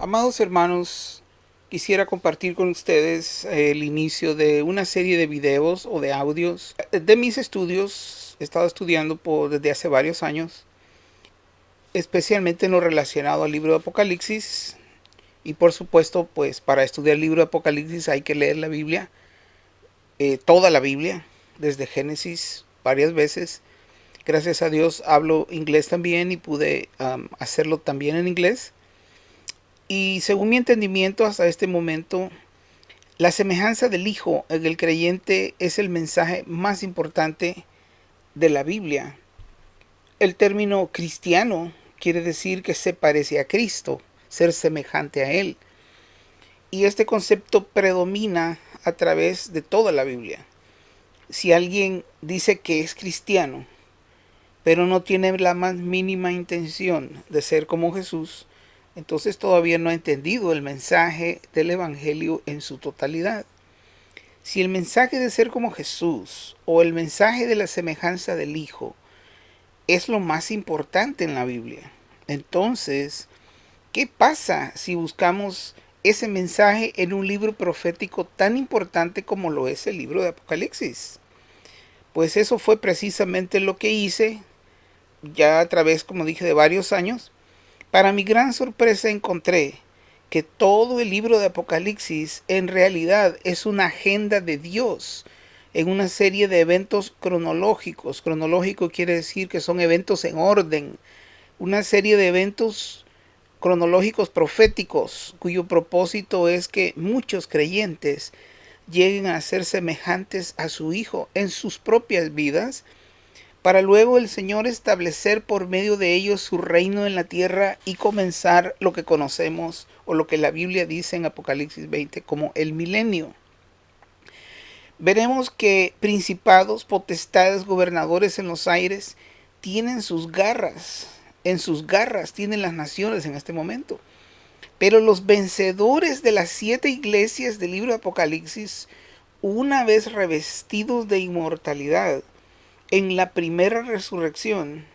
Amados hermanos, quisiera compartir con ustedes el inicio de una serie de videos o de audios de mis estudios. He estado estudiando desde hace varios años, especialmente en lo relacionado al libro de Apocalipsis. Y por supuesto, pues para estudiar el libro de Apocalipsis hay que leer la Biblia, toda la Biblia, desde Génesis varias veces. Gracias a Dios hablo inglés también y pude hacerlo también en inglés. Y según mi entendimiento hasta este momento, la semejanza del Hijo en el creyente es el mensaje más importante de la Biblia. El término cristiano quiere decir que se parece a Cristo, ser semejante a Él. Y este concepto predomina a través de toda la Biblia. Si alguien dice que es cristiano, pero no tiene la más mínima intención de ser como Jesús, entonces todavía no ha entendido el mensaje del Evangelio en su totalidad. Si el mensaje de ser como Jesús o el mensaje de la semejanza del Hijo es lo más importante en la Biblia, entonces, ¿qué pasa si buscamos ese mensaje en un libro profético tan importante como lo es el libro de Apocalipsis? Pues eso fue precisamente lo que hice ya a través, como dije, de varios años. Para mi gran sorpresa encontré que todo el libro de Apocalipsis en realidad es una agenda de Dios en una serie de eventos cronológicos. Cronológico quiere decir que son eventos en orden, una serie de eventos cronológicos proféticos cuyo propósito es que muchos creyentes lleguen a ser semejantes a su Hijo en sus propias vidas, para luego el Señor establecer por medio de ellos su reino en la tierra y comenzar lo que conocemos o lo que la Biblia dice en Apocalipsis 20 como el milenio. Veremos que principados, potestades, gobernadores en los aires tienen sus garras. En sus garras tienen las naciones en este momento. Pero los vencedores de las 7 iglesias del libro de Apocalipsis, una vez revestidos de inmortalidad, en la primera resurrección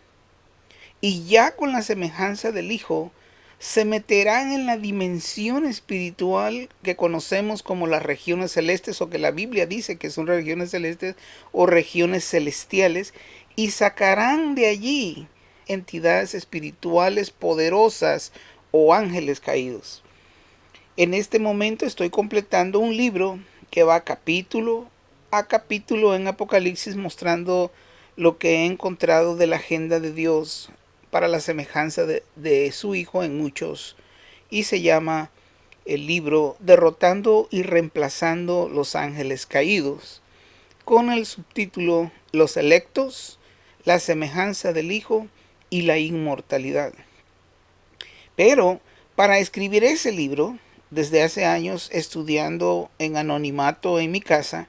y ya con la semejanza del Hijo, se meterán en la dimensión espiritual que conocemos como las regiones celestes, o que la Biblia dice que son regiones celestes o regiones celestiales, y sacarán de allí entidades espirituales poderosas o ángeles caídos. En este momento estoy completando un libro que va capítulo a capítulo en Apocalipsis, mostrando lo que he encontrado de la agenda de Dios para la semejanza de su Hijo en muchos, y se llama el libro Derrotando y Reemplazando los Ángeles Caídos, con el subtítulo Los Electos, la semejanza del Hijo y la inmortalidad. Pero para escribir ese libro, desde hace años estudiando en anonimato en mi casa,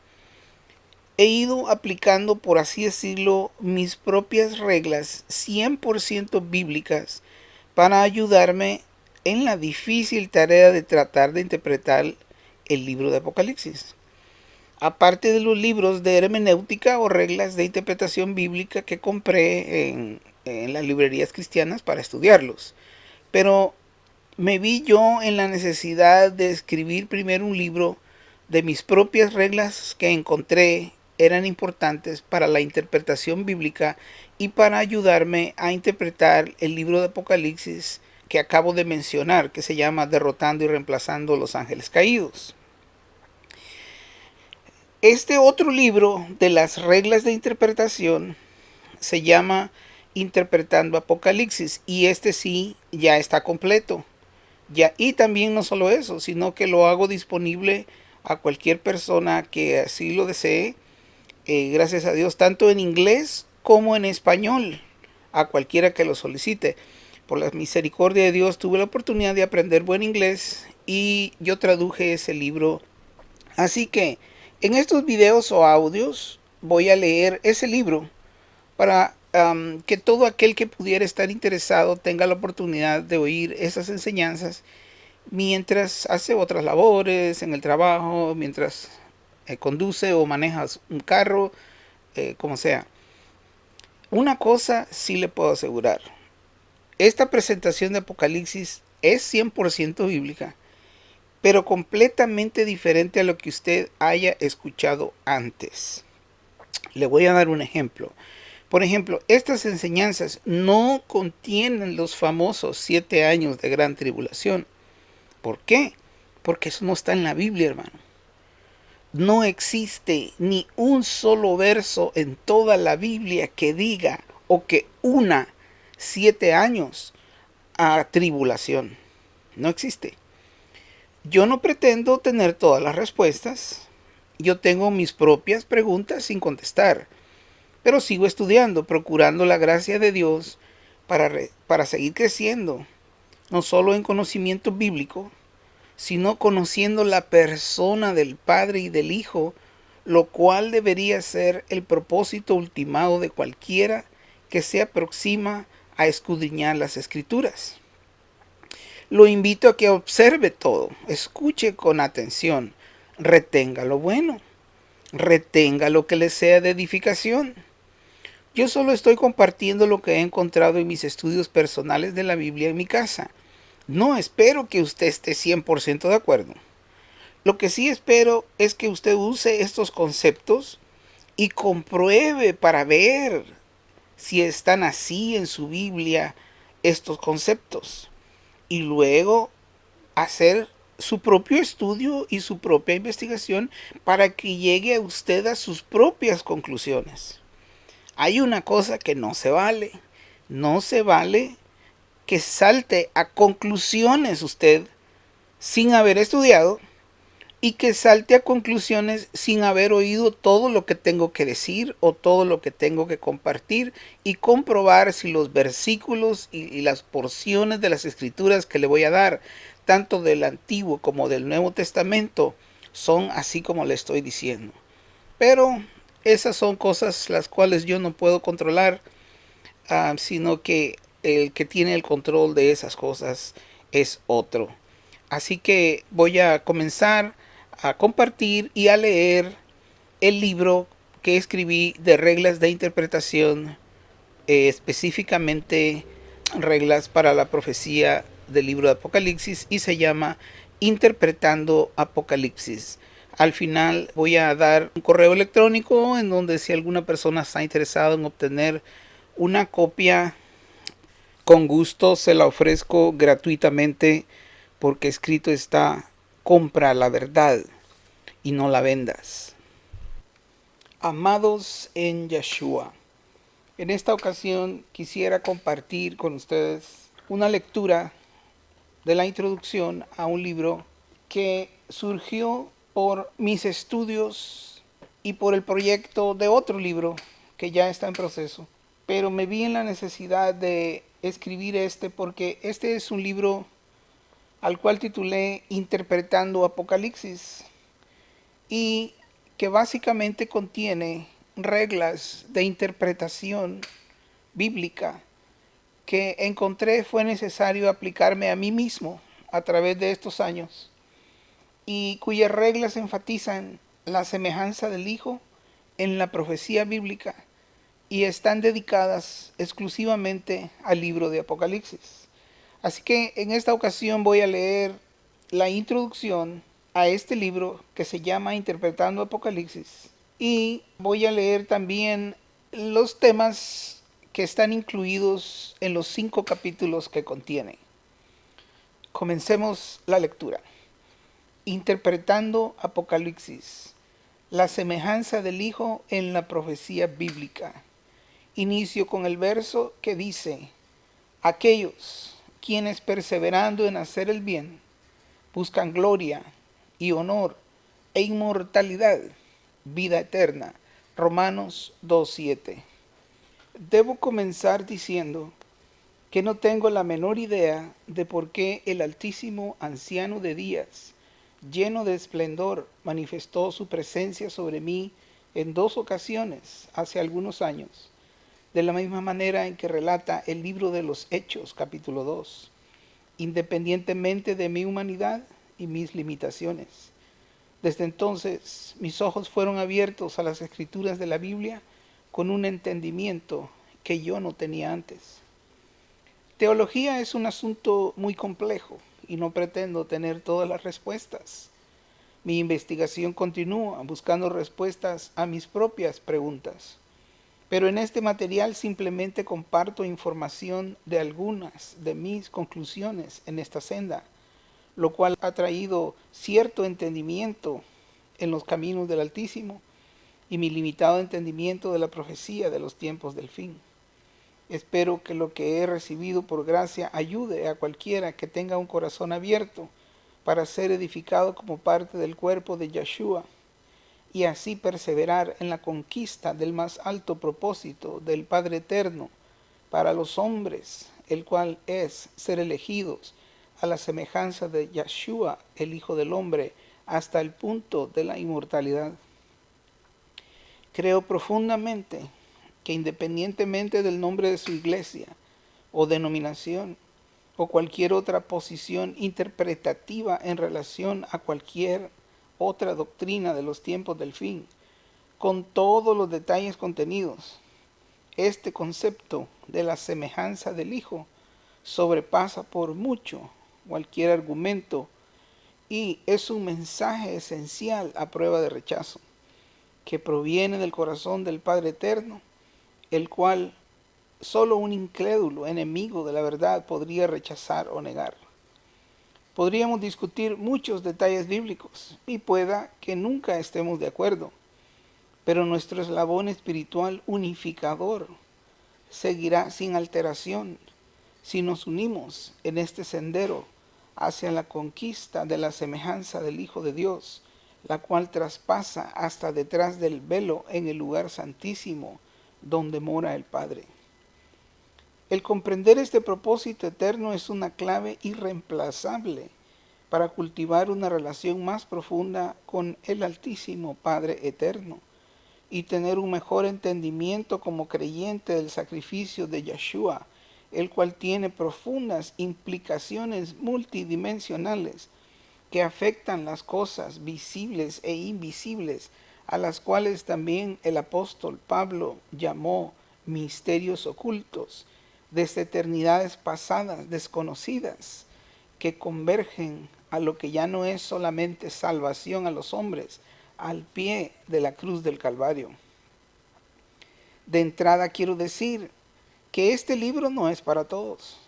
he ido aplicando, por así decirlo, mis propias reglas 100% bíblicas para ayudarme en la difícil tarea de tratar de interpretar el libro de Apocalipsis. Aparte de los libros de hermenéutica o reglas de interpretación bíblica que compré en las librerías cristianas para estudiarlos. Pero me vi yo en la necesidad de escribir primero un libro de mis propias reglas que encontré eran importantes para la interpretación bíblica y para ayudarme a interpretar el libro de Apocalipsis que acabo de mencionar, que se llama Derrotando y Reemplazando los Ángeles Caídos. Este otro libro de las reglas de interpretación se llama Interpretando Apocalipsis, y este sí ya está completo. Ya, y también no solo eso, sino que lo hago disponible a cualquier persona que así lo desee, gracias a Dios, tanto en inglés como en español, a cualquiera que lo solicite. Por la misericordia de Dios tuve la oportunidad de aprender buen inglés y yo traduje ese libro. Así que en estos videos o audios voy a leer ese libro para que todo aquel que pudiera estar interesado tenga la oportunidad de oír esas enseñanzas mientras hace otras labores en el trabajo, mientras conduce o maneja un carro, como sea. Una cosa sí le puedo asegurar: esta presentación de Apocalipsis es 100% bíblica, pero completamente diferente a lo que usted haya escuchado antes. Le voy a dar un ejemplo. Por ejemplo, estas enseñanzas no contienen los famosos 7 años de gran tribulación. ¿Por qué? Porque eso no está en la Biblia, hermano. No existe ni un solo verso en toda la Biblia que diga o que una 7 años a tribulación. No existe. Yo no pretendo tener todas las respuestas. Yo tengo mis propias preguntas sin contestar. Pero sigo estudiando, procurando la gracia de Dios para seguir creciendo. No solo en conocimiento bíblico, sino conociendo la persona del Padre y del Hijo, lo cual debería ser el propósito ultimado de cualquiera que se aproxima a escudriñar las Escrituras. Lo invito a que observe todo, escuche con atención, retenga lo bueno, retenga lo que le sea de edificación. Yo solo estoy compartiendo lo que he encontrado en mis estudios personales de la Biblia en mi casa. No espero que usted esté 100% de acuerdo. Lo que sí espero es que usted use estos conceptos y compruebe para ver si están así en su Biblia estos conceptos. Y luego hacer su propio estudio y su propia investigación para que llegue a usted a sus propias conclusiones. Hay una cosa que no se vale. No se vale que salte a conclusiones usted sin haber estudiado y que salte a conclusiones sin haber oído todo lo que tengo que decir o todo lo que tengo que compartir y comprobar si los versículos y las porciones de las escrituras que le voy a dar, tanto del Antiguo como del Nuevo Testamento, son así como le estoy diciendo. Pero esas son cosas las cuales yo no puedo controlar, sino que el que tiene el control de esas cosas es otro. Así que voy a comenzar a compartir y a leer el libro que escribí de reglas de interpretación, específicamente reglas para la profecía del libro de Apocalipsis, y se llama Interpretando Apocalipsis. Al final voy a dar un correo electrónico en donde si alguna persona está interesada en obtener una copia, con gusto se la ofrezco gratuitamente, porque escrito está: compra la verdad y no la vendas. Amados en Yeshua, en esta ocasión quisiera compartir con ustedes una lectura de la introducción a un libro que surgió por mis estudios y por el proyecto de otro libro que ya está en proceso. Pero me vi en la necesidad de escribir porque este es un libro al cual titulé Interpretando Apocalipsis, y que básicamente contiene reglas de interpretación bíblica que encontré fue necesario aplicarme a mí mismo a través de estos años, y cuyas reglas enfatizan la semejanza del Hijo en la profecía bíblica y están dedicadas exclusivamente al libro de Apocalipsis. Así que en esta ocasión voy a leer la introducción a este libro que se llama Interpretando Apocalipsis, y voy a leer también los temas que están incluidos en los 5 capítulos que contiene. Comencemos la lectura. Interpretando Apocalipsis, la semejanza del Hijo en la profecía bíblica. Inicio con el verso que dice: aquellos quienes perseverando en hacer el bien buscan gloria y honor e inmortalidad, vida eterna. Romanos 2:7. Debo comenzar diciendo que no tengo la menor idea de por qué el Altísimo Anciano de días, lleno de esplendor, manifestó su presencia sobre mí en 2 ocasiones hace algunos años, de la misma manera en que relata el libro de los Hechos, capítulo 2, independientemente de mi humanidad y mis limitaciones. Desde entonces, mis ojos fueron abiertos a las escrituras de la Biblia con un entendimiento que yo no tenía antes. Teología es un asunto muy complejo y no pretendo tener todas las respuestas. Mi investigación continúa buscando respuestas a mis propias preguntas. Pero en este material simplemente comparto información de algunas de mis conclusiones en esta senda, lo cual ha traído cierto entendimiento en los caminos del Altísimo y mi limitado entendimiento de la profecía de los tiempos del fin. Espero que lo que he recibido por gracia ayude a cualquiera que tenga un corazón abierto para ser edificado como parte del cuerpo de Yeshua y así perseverar en la conquista del más alto propósito del Padre Eterno para los hombres, el cual es ser elegidos a la semejanza de Yeshua, el Hijo del Hombre, hasta el punto de la inmortalidad. Creo profundamente que independientemente del nombre de su iglesia o denominación o cualquier otra posición interpretativa en relación a cualquier otra doctrina de los tiempos del fin, con todos los detalles contenidos, este concepto de la semejanza del Hijo sobrepasa por mucho cualquier argumento y es un mensaje esencial a prueba de rechazo, que proviene del corazón del Padre Eterno, el cual solo un incrédulo enemigo de la verdad podría rechazar o negar. Podríamos discutir muchos detalles bíblicos y pueda que nunca estemos de acuerdo, pero nuestro eslabón espiritual unificador seguirá sin alteración si nos unimos en este sendero hacia la conquista de la semejanza del Hijo de Dios, la cual traspasa hasta detrás del velo en el lugar santísimo donde mora el Padre. El comprender este propósito eterno es una clave irreemplazable para cultivar una relación más profunda con el Altísimo Padre Eterno y tener un mejor entendimiento como creyente del sacrificio de Yeshua, el cual tiene profundas implicaciones multidimensionales que afectan las cosas visibles e invisibles, a las cuales también el apóstol Pablo llamó misterios ocultos, desde eternidades pasadas desconocidas, que convergen a lo que ya no es solamente salvación a los hombres, al pie de la cruz del Calvario. De entrada quiero decir que este libro no es para todos,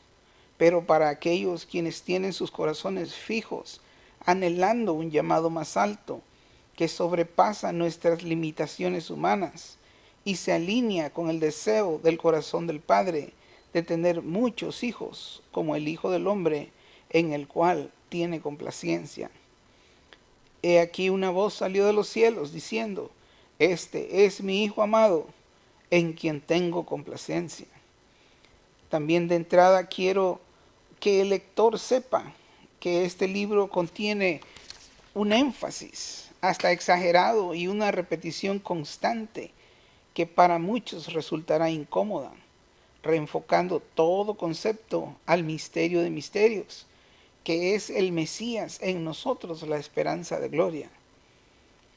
pero para aquellos quienes tienen sus corazones fijos, anhelando un llamado más alto, que sobrepasa nuestras limitaciones humanas y se alinea con el deseo del corazón del Padre de tener muchos hijos, como el Hijo del Hombre, en el cual tiene complacencia. He aquí una voz salió de los cielos diciendo: Este es mi Hijo amado, en quien tengo complacencia. También de entrada quiero que el lector sepa que este libro contiene un énfasis hasta exagerado y una repetición constante que para muchos resultará incómoda, reenfocando todo concepto al misterio de misterios, que es el Mesías en nosotros, la esperanza de gloria.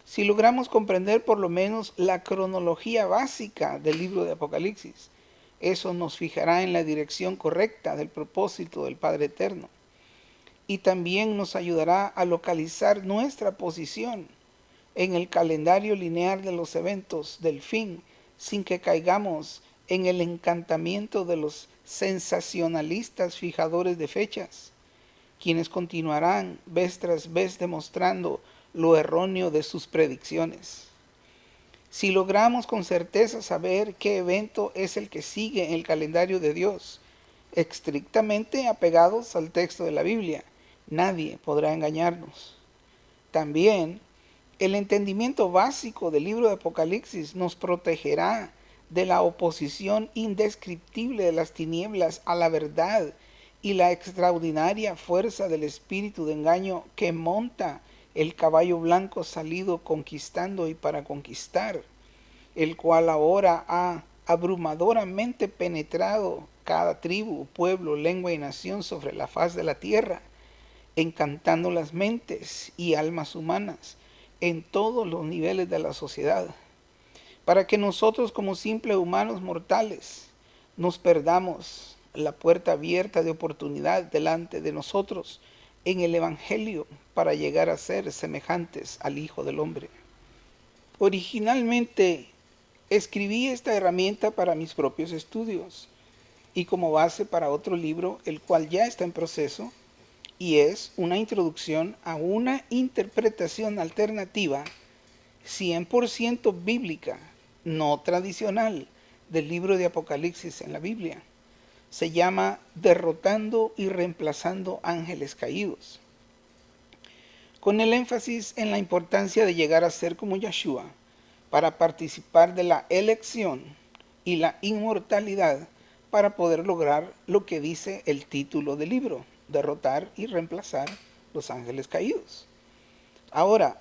Si logramos comprender por lo menos la cronología básica del libro de Apocalipsis, eso nos fijará en la dirección correcta del propósito del Padre Eterno y también nos ayudará a localizar nuestra posición en el calendario lineal de los eventos del fin, sin que caigamos en el encantamiento de los sensacionalistas fijadores de fechas, quienes continuarán vez tras vez demostrando lo erróneo de sus predicciones. Si logramos con certeza saber qué evento es el que sigue en el calendario de Dios, estrictamente apegados al texto de la Biblia, nadie podrá engañarnos. También, el entendimiento básico del libro de Apocalipsis nos protegerá de la oposición indescriptible de las tinieblas a la verdad y la extraordinaria fuerza del espíritu de engaño que monta el caballo blanco salido conquistando y para conquistar, el cual ahora ha abrumadoramente penetrado cada tribu, pueblo, lengua y nación sobre la faz de la tierra, encantando las mentes y almas humanas en todos los niveles de la sociedad, para que nosotros como simples humanos mortales nos perdamos la puerta abierta de oportunidad delante de nosotros en el Evangelio para llegar a ser semejantes al Hijo del Hombre. Originalmente escribí esta herramienta para mis propios estudios y como base para otro libro, el cual ya está en proceso, y es una introducción a una interpretación alternativa 100% bíblica, no tradicional, del libro de Apocalipsis en la Biblia. Se llama Derrotando y Reemplazando Ángeles Caídos, con el énfasis en la importancia de llegar a ser como Yeshua para participar de la elección y la inmortalidad para poder lograr lo que dice el título del libro, derrotar y reemplazar los ángeles caídos. Ahora,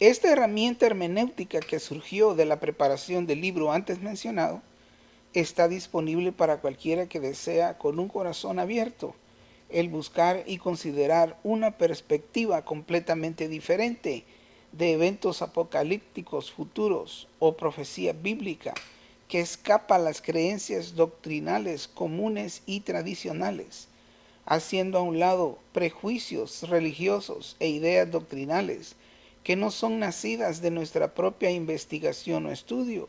esta herramienta hermenéutica que surgió de la preparación del libro antes mencionado está disponible para cualquiera que desea con un corazón abierto el buscar y considerar una perspectiva completamente diferente de eventos apocalípticos futuros o profecía bíblica que escapa a las creencias doctrinales comunes y tradicionales, haciendo a un lado prejuicios religiosos e ideas doctrinales que no son nacidas de nuestra propia investigación o estudio,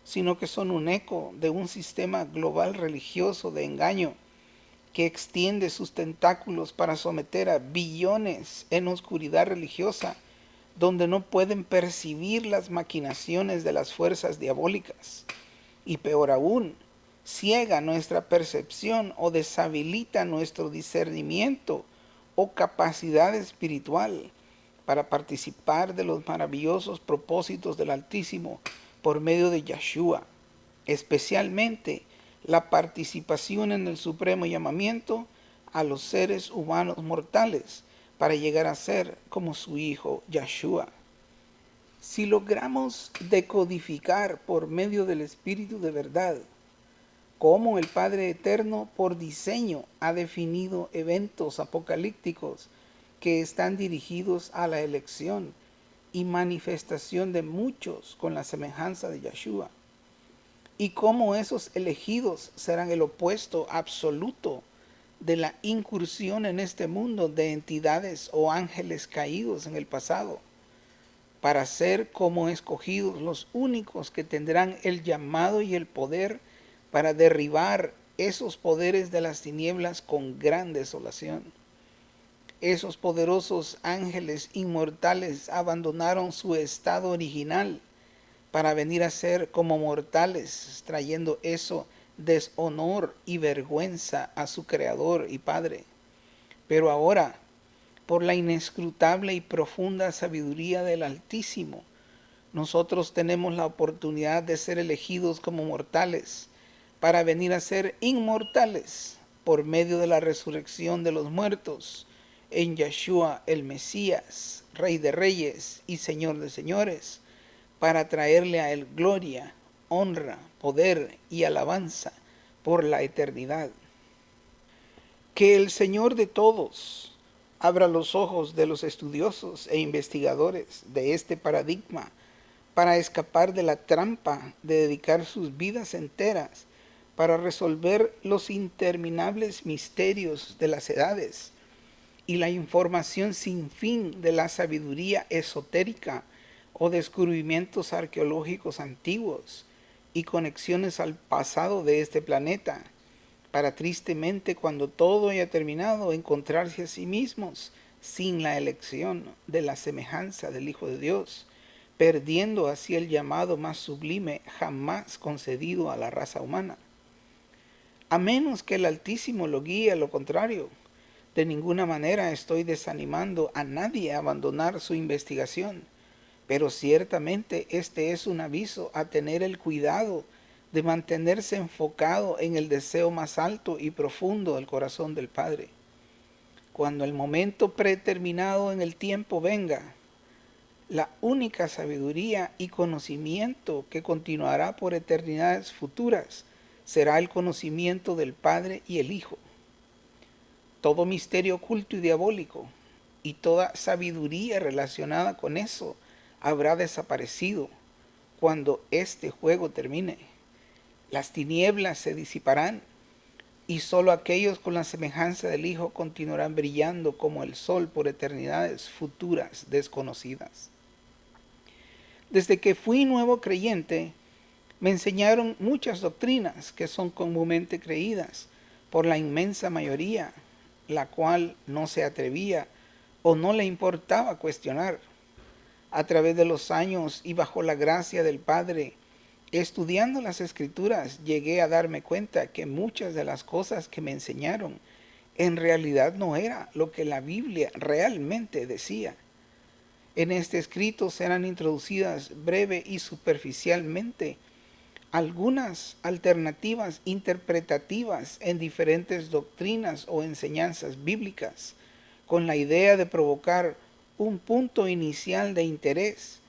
sino que son un eco de un sistema global religioso de engaño que extiende sus tentáculos para someter a billones en oscuridad religiosa, donde no pueden percibir las maquinaciones de las fuerzas diabólicas. Y peor aún, ciega nuestra percepción o deshabilita nuestro discernimiento o capacidad espiritual para participar de los maravillosos propósitos del Altísimo por medio de Yeshua, especialmente la participación en el supremo llamamiento a los seres humanos mortales para llegar a ser como su Hijo Yeshua. Si logramos decodificar por medio del Espíritu de verdad cómo el Padre Eterno por diseño ha definido eventos apocalípticos que están dirigidos a la elección y manifestación de muchos con la semejanza de Yeshua, y cómo esos elegidos serán el opuesto absoluto de la incursión en este mundo de entidades o ángeles caídos en el pasado, para ser como escogidos los únicos que tendrán el llamado y el poder para derribar esos poderes de las tinieblas con gran desolación. Esos poderosos ángeles inmortales abandonaron su estado original para venir a ser como mortales, trayendo eso deshonor y vergüenza a su Creador y Padre. Pero ahora, por la inescrutable y profunda sabiduría del Altísimo, nosotros tenemos la oportunidad de ser elegidos como mortales para venir a ser inmortales por medio de la resurrección de los muertos en Yeshua el Mesías, Rey de Reyes y Señor de Señores, para traerle a él gloria, honra, poder y alabanza por la eternidad. Que el Señor de todos abra los ojos de los estudiosos e investigadores de este paradigma para escapar de la trampa de dedicar sus vidas enteras para resolver los interminables misterios de las edades y la información sin fin de la sabiduría esotérica o descubrimientos arqueológicos antiguos y conexiones al pasado de este planeta, para tristemente, cuando todo haya terminado, encontrarse a sí mismos sin la elección de la semejanza del Hijo de Dios, perdiendo así el llamado más sublime jamás concedido a la raza humana. A menos que el Altísimo lo guíe a lo contrario, de ninguna manera estoy desanimando a nadie a abandonar su investigación, pero ciertamente este es un aviso a tener el cuidado de mantenerse enfocado en el deseo más alto y profundo del corazón del Padre. Cuando el momento predeterminado en el tiempo venga, la única sabiduría y conocimiento que continuará por eternidades futuras será el conocimiento del Padre y el Hijo. Todo misterio oculto y diabólico y toda sabiduría relacionada con eso habrá desaparecido cuando este juego termine. Las tinieblas se disiparán y sólo aquellos con la semejanza del Hijo continuarán brillando como el sol por eternidades futuras desconocidas. Desde que fui nuevo creyente, me enseñaron muchas doctrinas que son comúnmente creídas por la inmensa mayoría, la cual no se atrevía o no le importaba cuestionar. A través de los años y bajo la gracia del Padre, estudiando las Escrituras, llegué a darme cuenta que muchas de las cosas que me enseñaron en realidad no era lo que la Biblia realmente decía. En este escrito serán introducidas breve y superficialmente algunas alternativas interpretativas en diferentes doctrinas o enseñanzas bíblicas, con la idea de provocar un punto inicial de interés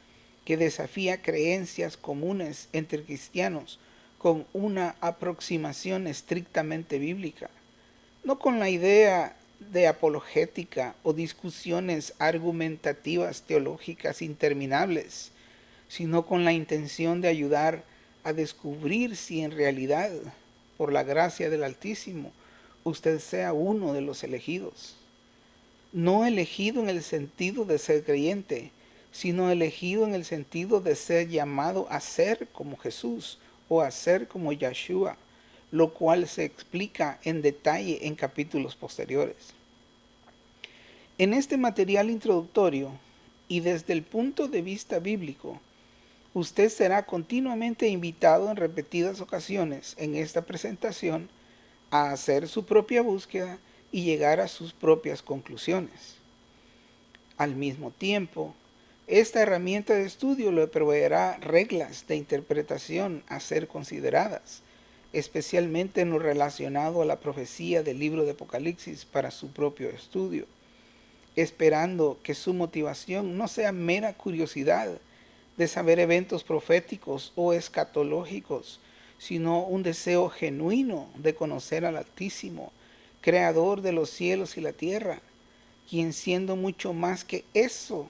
que desafía creencias comunes entre cristianos con una aproximación estrictamente bíblica, no con la idea de apologética o discusiones argumentativas teológicas interminables, sino con la intención de ayudar a descubrir si en realidad, por la gracia del Altísimo, usted sea uno de los elegidos. No elegido en el sentido de ser creyente, sino elegido en el sentido de ser llamado a ser como Jesús o a ser como Yeshua, lo cual se explica en detalle en capítulos posteriores. En este material introductorio y desde el punto de vista bíblico, usted será continuamente invitado en repetidas ocasiones en esta presentación a hacer su propia búsqueda y llegar a sus propias conclusiones. Al mismo tiempo, esta herramienta de estudio le proveerá reglas de interpretación a ser consideradas, especialmente en lo relacionado a la profecía del libro de Apocalipsis para su propio estudio, esperando que su motivación no sea mera curiosidad de saber eventos proféticos o escatológicos, sino un deseo genuino de conocer al Altísimo, Creador de los cielos y la tierra, quien siendo mucho más que eso,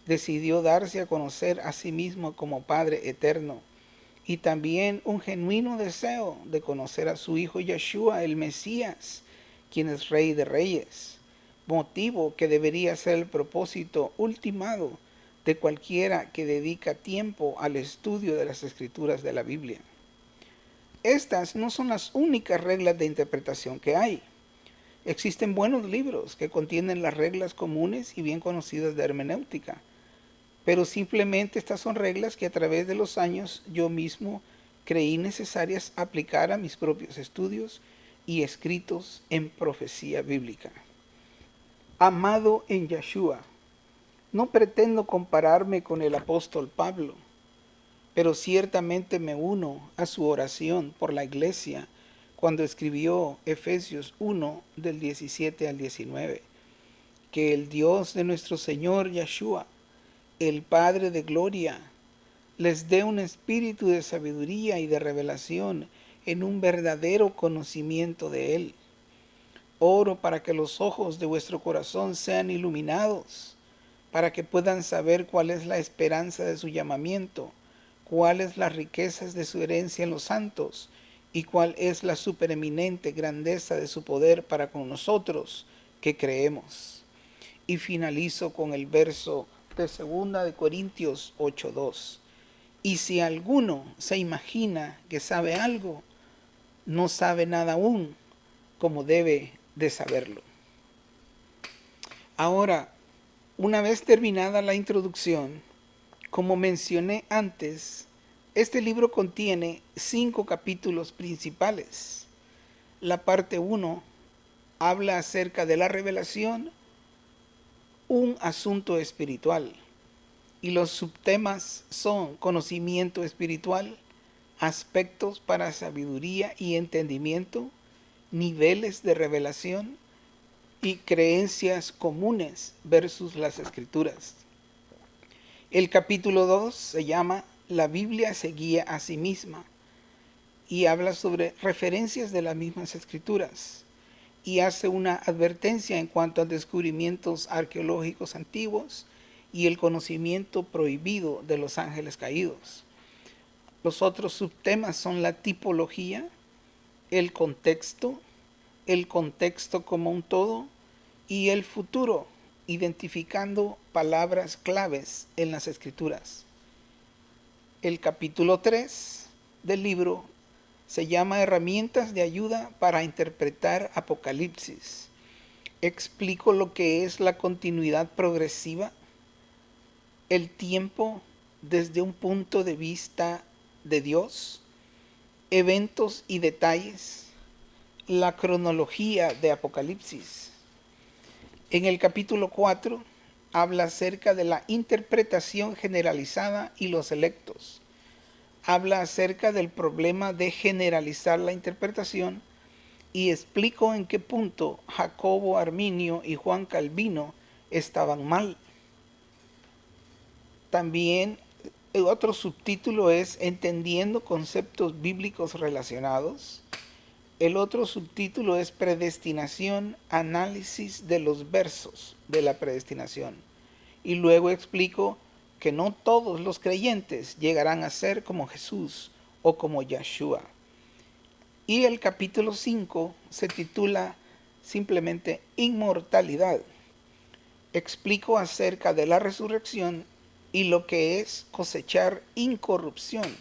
decidió darse a conocer a sí mismo como Padre eterno, y también un genuino deseo de conocer a su Hijo Yeshua, el Mesías, quien es Rey de Reyes, motivo que debería ser el propósito ultimado de cualquiera que dedica tiempo al estudio de las Escrituras de la Biblia. Estas no son las únicas reglas de interpretación que hay. Existen buenos libros que contienen las reglas comunes y bien conocidas de hermenéutica, pero simplemente estas son reglas que a través de los años yo mismo creí necesarias aplicar a mis propios estudios y escritos en profecía bíblica. Amado en Yeshua, no pretendo compararme con el apóstol Pablo, pero ciertamente me uno a su oración por la iglesia cuando escribió Efesios 1 del 17 al 19, que el Dios de nuestro Señor Yeshua, el Padre de gloria, les dé un espíritu de sabiduría y de revelación en un verdadero conocimiento de Él. Oro para que los ojos de vuestro corazón sean iluminados, para que puedan saber cuál es la esperanza de su llamamiento, cuáles las riquezas de su herencia en los santos, y cuál es la supereminente grandeza de su poder para con nosotros que creemos. Y finalizo con el verso de 2 de Corintios 8:2. Y si alguno se imagina que sabe algo, no sabe nada aún, como debe de saberlo. Ahora, una vez terminada la introducción, como mencioné antes, este libro contiene 5 capítulos principales. La parte 1 habla acerca de la revelación, un asunto espiritual, y los subtemas son conocimiento espiritual, aspectos para sabiduría y entendimiento, niveles de revelación y creencias comunes versus las escrituras. El capítulo 2 se llama La Biblia se guía a sí misma y habla sobre referencias de las mismas escrituras y hace una advertencia en cuanto a descubrimientos arqueológicos antiguos y el conocimiento prohibido de los ángeles caídos. Los otros subtemas son la tipología, el contexto, el contexto como un todo y el futuro, identificando palabras claves en las escrituras. El capítulo 3 del libro se llama Herramientas de ayuda para interpretar Apocalipsis. Explico lo que es la continuidad progresiva, el tiempo desde un punto de vista de Dios, eventos y detalles, la cronología de Apocalipsis. En el capítulo 4 habla acerca de la interpretación generalizada y los electos. Habla acerca del problema de generalizar la interpretación y explico en qué punto Jacobo Arminio y Juan Calvino estaban mal. También el otro subtítulo es Entendiendo conceptos bíblicos relacionados. El otro subtítulo es Predestinación, análisis de los versos de la predestinación. Y luego explico que no todos los creyentes llegarán a ser como Jesús o como Yeshua. Y el capítulo 5 se titula simplemente Inmortalidad. Explico acerca de la resurrección y lo que es cosechar incorrupción.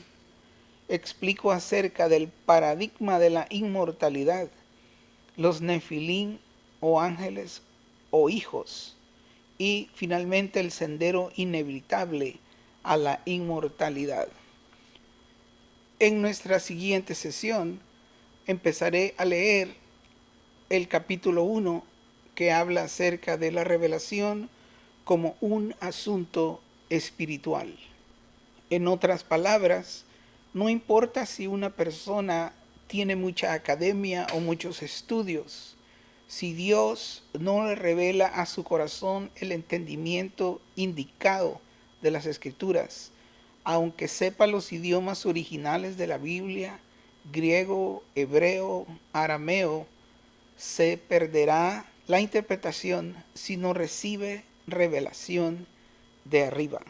Explico acerca del paradigma de la inmortalidad, los nefilín o ángeles o hijos, y finalmente el sendero inevitable a la inmortalidad. En nuestra siguiente sesión empezaré a leer el capítulo 1 que habla acerca de la revelación como un asunto espiritual. En otras palabras, no importa si una persona tiene mucha academia o muchos estudios, si Dios no le revela a su corazón el entendimiento indicado de las Escrituras, aunque sepa los idiomas originales de la Biblia, griego, hebreo, arameo, se perderá la interpretación si no recibe revelación de arriba.